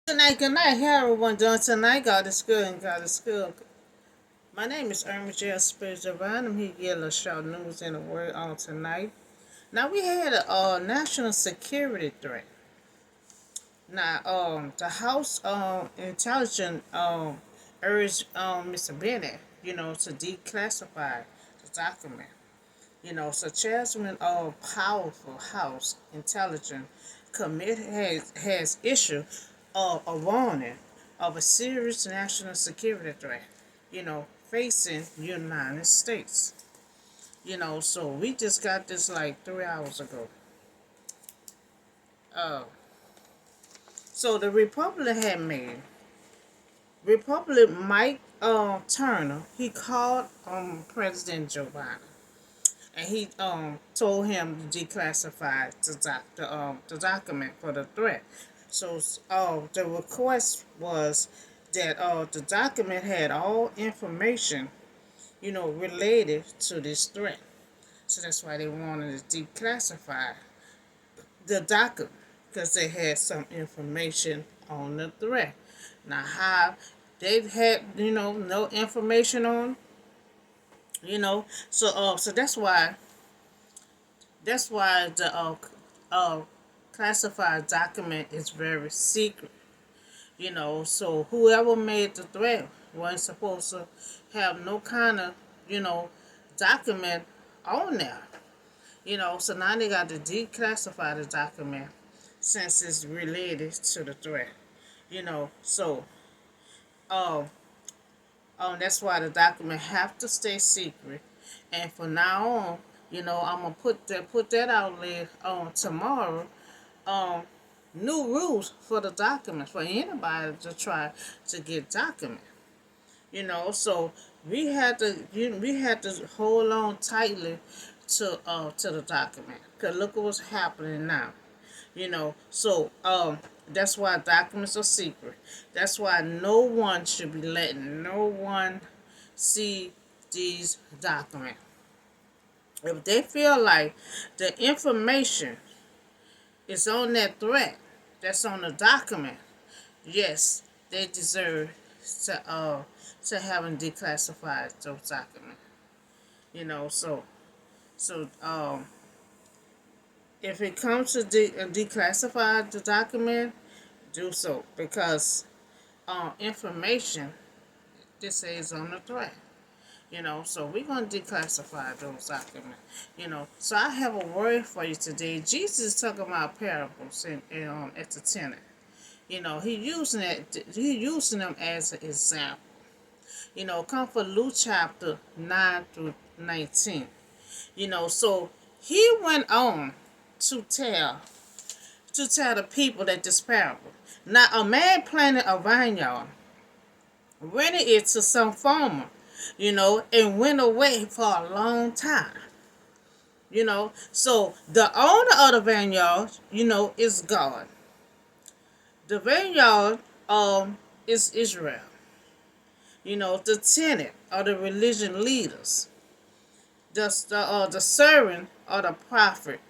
Good night. How everyone doing tonight? God is good and God is good. My name is Irma J. Spiritual Divine. I'm here to get a shout news and a word on tonight. Now we had a national security threat. Now the House Intelligence urged Mr. Bennett, to declassify the document. So Chairman of powerful House Intelligence Committee has issued a warning of a serious national security threat, facing United States. So we just got this like 3 hours ago. Uh, so the Republican Mike Turner, he called President Joe Biden and he told him to declassify the document for the threat. So the request was that the document had all information, related to this threat. So that's why they wanted to declassify the document because they had some information on the threat. Now how they had, no information on, so that's why the classified document is very secret. So whoever made the threat wasn't supposed to have no kind of, you know, document on there. So now they got to declassify the document since it's related to the threat. So um that's why the document have to stay secret. And from now on, I'm gonna put that out there on tomorrow. Um, New rules for the documents for anybody to try to get document. So we had to hold on tightly to the document. Cause look at what's happening now. So that's why documents are secret. That's why no one should be letting no one see these documents. If they feel like the information is on that threat that's on the document, yes, they deserve to having declassified those documents. So if it comes to declassify the document, do so because information this is on the threat. So we're gonna declassify those documents. So I have a word for you today. Jesus is talking about parables at the tenant. He using them as an example. Come for Luke chapter 9 through 19. So he went on to tell the people that this parable. Now a man planted a vineyard, rented it to some farmer, and went away for a long time. So the owner of the vineyard, is God. The vineyard is Israel. The tenant are the religion leaders. The servant are the prophet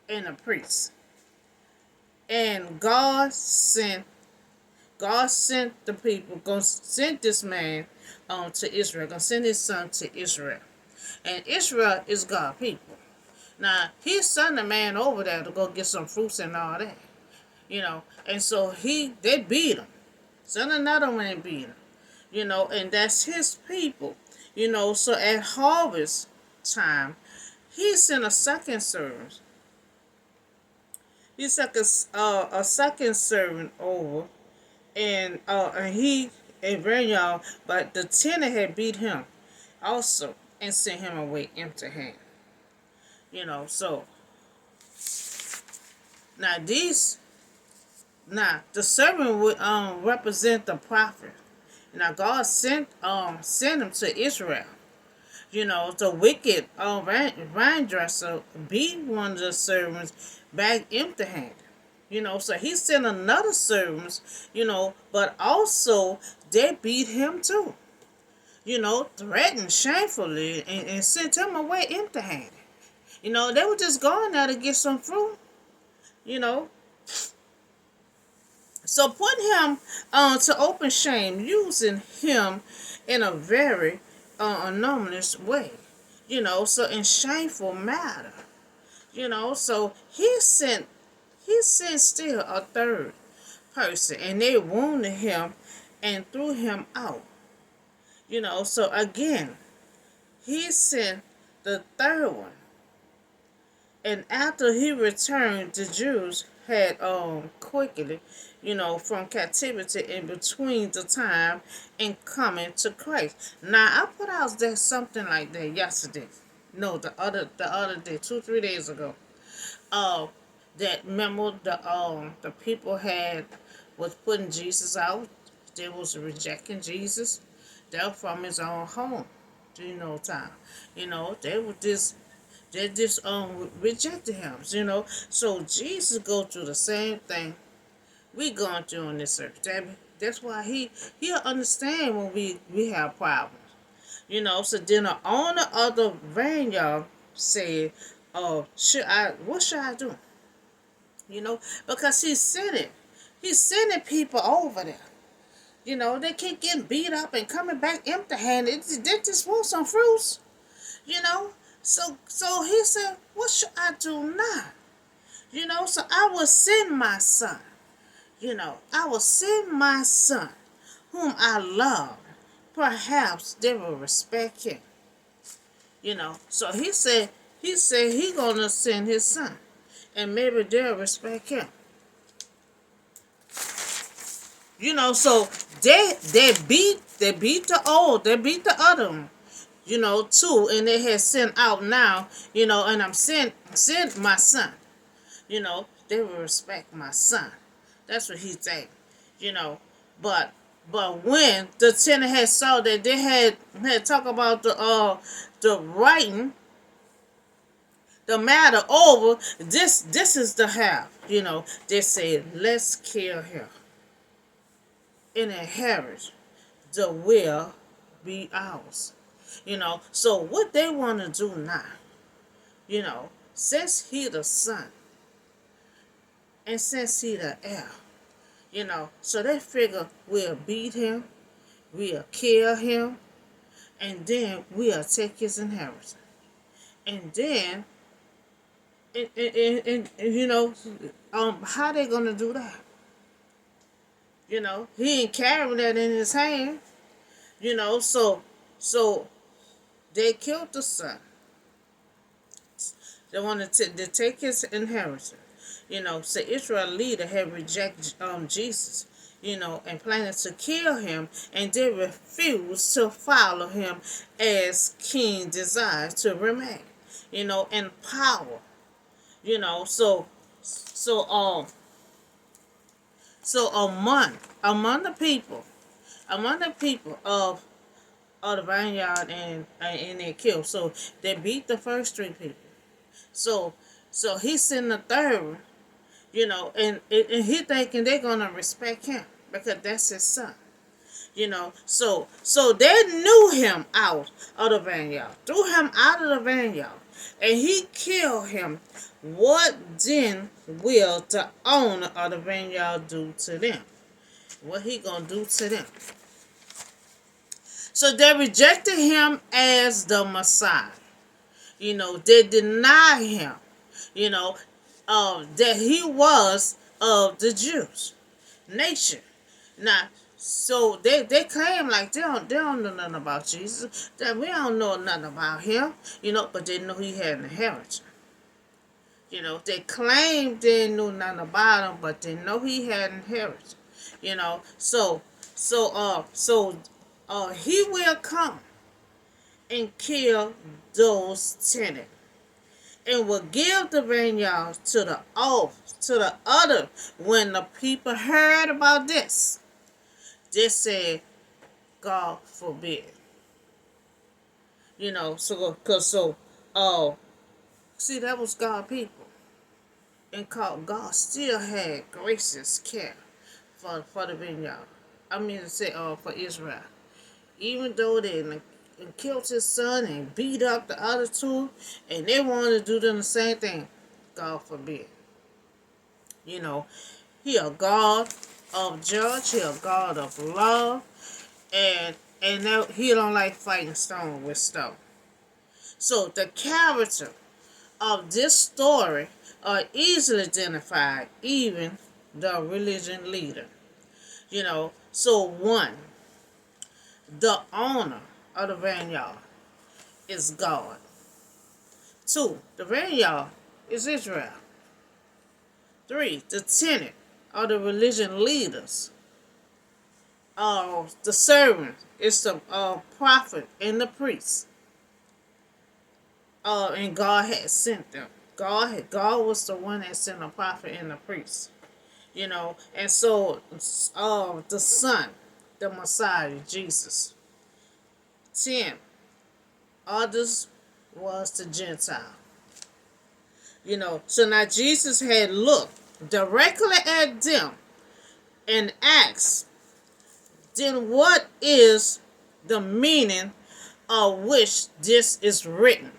and the priest. And God sent the people, gonna send this man to Israel, gonna send his son to Israel. And Israel is God's people. Now he sent a man over there to go get some fruits and all that. And so they beat him. Sent another one and beat him. And that's his people. So at harvest time, he sent a second servant. He sent a second servant over, and he and vineyard, but the tenant had beat him also and sent him away empty hand. So now the servant would represent the prophet. Now God sent him to Israel. The wicked vine dresser beat one of the servants back empty handed. So he sent another servant, but also they beat him too. Threatened shamefully and sent him away empty handed. They were just going there to get some fruit, you know. So put him to open shame, using him in a very anomalous way. So in shameful matter. So he sent still a third person, and they wounded him and threw him out. So again, he sent the third one. And after he returned, the Jews had quickly, from captivity in between the time and coming to Christ. Now I put out there something like that yesterday. No, the other day, 2 3 days ago. Uh, that remember the people was putting Jesus out. They was rejecting Jesus. They're from his own home. Time. They just rejected him. So Jesus go through the same thing we going through on this earth. That's why he'll understand when we have problems. So then the owner of the vineyard said, "Oh, what should I do?" Because he's sending people over there. They keep getting beat up and coming back empty-handed. They just want some fruits. You know. So he said, "What should I do now?" So I will send my son. I will send my son, whom I love. Perhaps they will respect him. So he gonna send his son, and maybe they'll respect him. So they beat the other one. Too, and they had sent out now. And I'm sent my son. They will respect my son. That's what he think. You know, but when the tenant had saw that they had talk about the writing the matter over, this is the half. They said, let's kill him. And inherit the will be ours. So what they want to do now, since he the son and since he the heir, so they figure we'll beat him, we'll kill him, and then we'll take his inheritance. And then, how they gonna do that? He ain't carrying that in his hand. So they killed the son. They wanted to take his inheritance. So Israel leader had rejected Jesus, and planned to kill him, and they refused to follow him as king desired to remain, in power. So among the people of the vineyard and they killed. So they beat the first three people. So he sent the third one, and he thinking they're gonna respect him because that's his son. So they knew him out of the vineyard, threw him out of the vineyard, and he killed him. What then will the owner of the vineyard do to them? What he gonna do to them? So they rejected him as the Messiah. They deny him. That he was of the Jews nation. Now, so they claim like they don't know nothing about Jesus. That we don't know nothing about him. But they know he had an inheritance. They claim they knew nothing about him, but they know he had an inheritance. So he will come and kill those tenants, and will give the vineyard to the other. When the people heard about this, they said, God forbid. See, that was God's people. And God still had gracious care for the vineyard. I mean to say, for Israel. Even though they killed his son and beat up the other two, and they wanted to do them the same thing. God forbid. He a God of judge. He a God of love, and that he don't like fighting stone with stone. So the character of this story are easily identified, even the religion leader. So one, the owner of the vineyard is God. Two, the vineyard is Israel. Three, the tenant of the religion leaders. The servant is the prophet and the priest. And God had sent them. God was the one that sent the prophet and the priest. And so the Son, the Messiah, Jesus. 10. Others was the Gentile. So now Jesus had looked directly at them and asked, then what is the meaning of which this is written?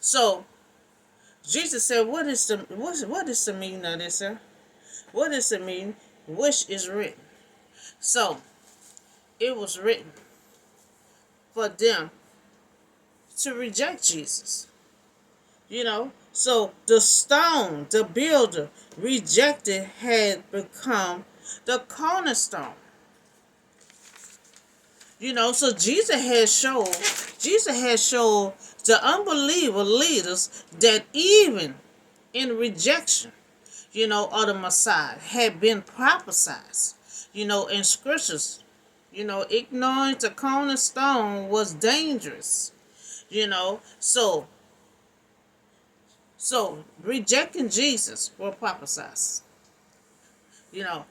So Jesus said, what is the meaning of this, sir? What is the meaning which is written? So it was written for them to reject Jesus. So the stone the builder rejected had become the cornerstone. So Jesus had showed the unbeliever leaders that even in rejection, of the Messiah had been prophesied, in scriptures, ignoring the cornerstone was dangerous, so rejecting Jesus were prophesied.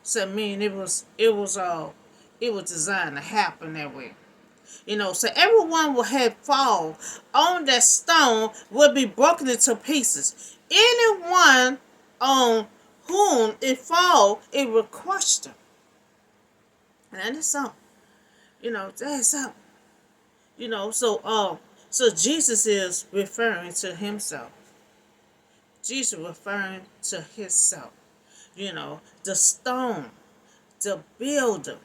So I mean it was designed to happen that way. So everyone will have fall on that stone will be broken into pieces. Anyone on whom it fall, it will crush them. And that's something. That's something. So Jesus is referring to himself. Jesus referring to himself. The stone, the builder,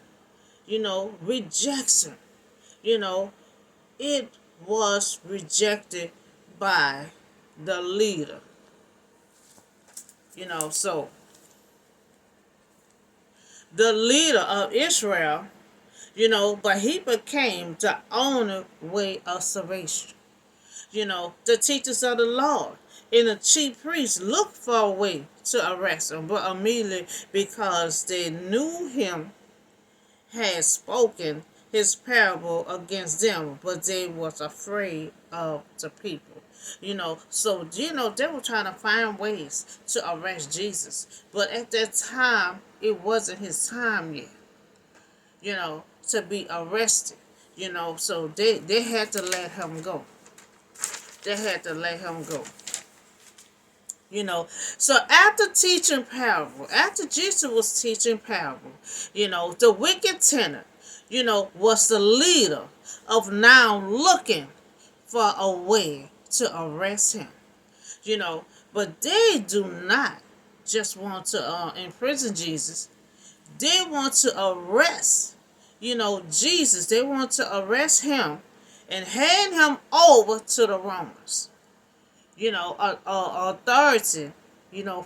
rejection. It was rejected by the leader. So the leader of Israel, but he became the only way of salvation. The teachers of the Lord and the chief priests looked for a way to arrest him, but immediately because they knew him had spoken his parable against them, but they was afraid of the people. So they were trying to find ways to arrest Jesus, but at that time it wasn't his time yet. To be arrested. So they had to let him go. They had to let him go. So after Jesus was teaching parable, the wicked tenant, was the leader of now looking for a way to arrest him. But they do not just want to imprison Jesus. They want to arrest, Jesus. They want to arrest him and hand him over to the Romans. Authority,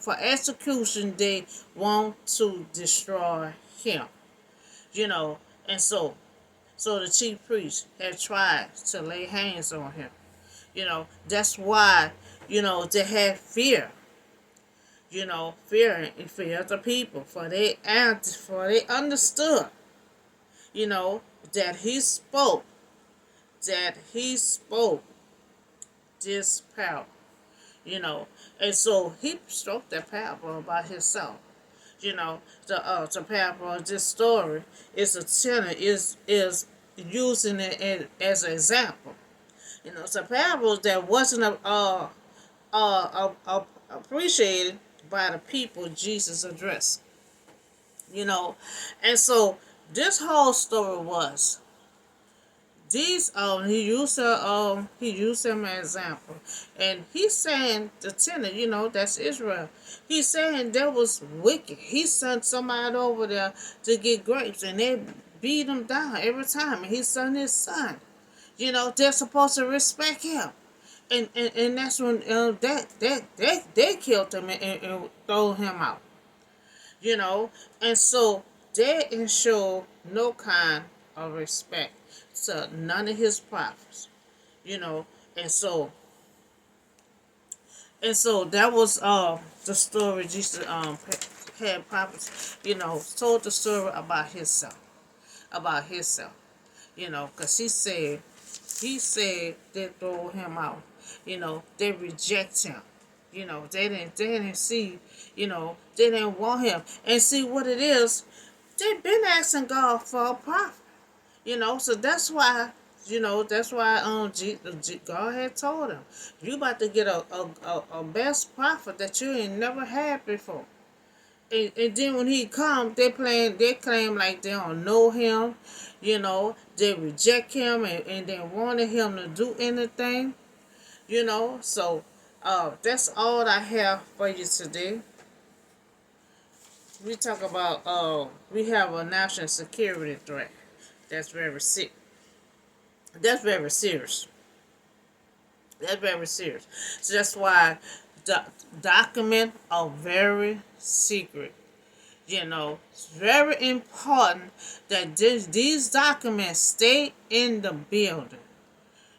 for execution, they want to destroy him. And so the chief priest had tried to lay hands on him. That's why, they had fear. Fear of the people, for they understood, that he spoke this parable. And so he spoke that parable about himself. The parable of this story is a tenor is using it as an example. It's a parable that wasn't appreciated by the people Jesus addressed. And so this whole story was these he used them as example, and he's saying the tenant, that's Israel. He's saying that was wicked. He sent somebody over there to get grapes, and they beat him down every time. And he sent his son. They're supposed to respect him, and that's when they killed him and throw him out. you know, and so they ensure no kind of respect to none of his prophets, you know, and so that was the story Jesus had prophets, told the story about himself, because he said they throw him out, they reject him, they didn't see, they didn't want him, and see what it is. They've been asking God for a prophet, so that's why God had told him, you about to get a best prophet that you ain't never had before. And then when he come, they claim like they don't know him, they reject him and they wanted him to do anything, so that's all I have for you today. We talk about we have a national security threat that's very sick. That's very serious. That's very serious. So that's why the documents are very secret. It's very important that these documents stay in the building.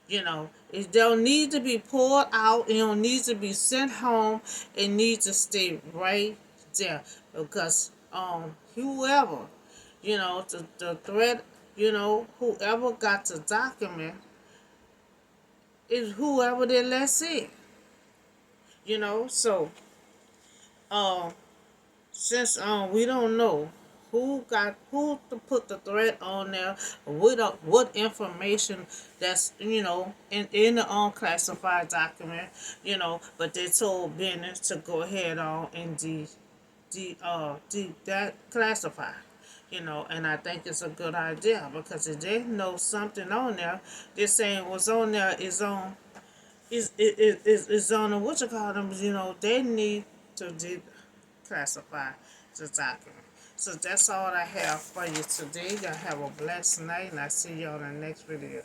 It don't need to be pulled out. It don't need to be sent home. It needs to stay right there because whoever, the threat, whoever got the document is whoever they let see. So um since we don't know who to put the threat on there, what information that's in the unclassified document, but they told Bennett to go ahead on and that classify. And I think it's a good idea because if they know something on there, they're saying what's on there is on the what you call them, they need to declassify the document. So that's all I have for you today. Y'all have a blessed night, and I see you on the next video.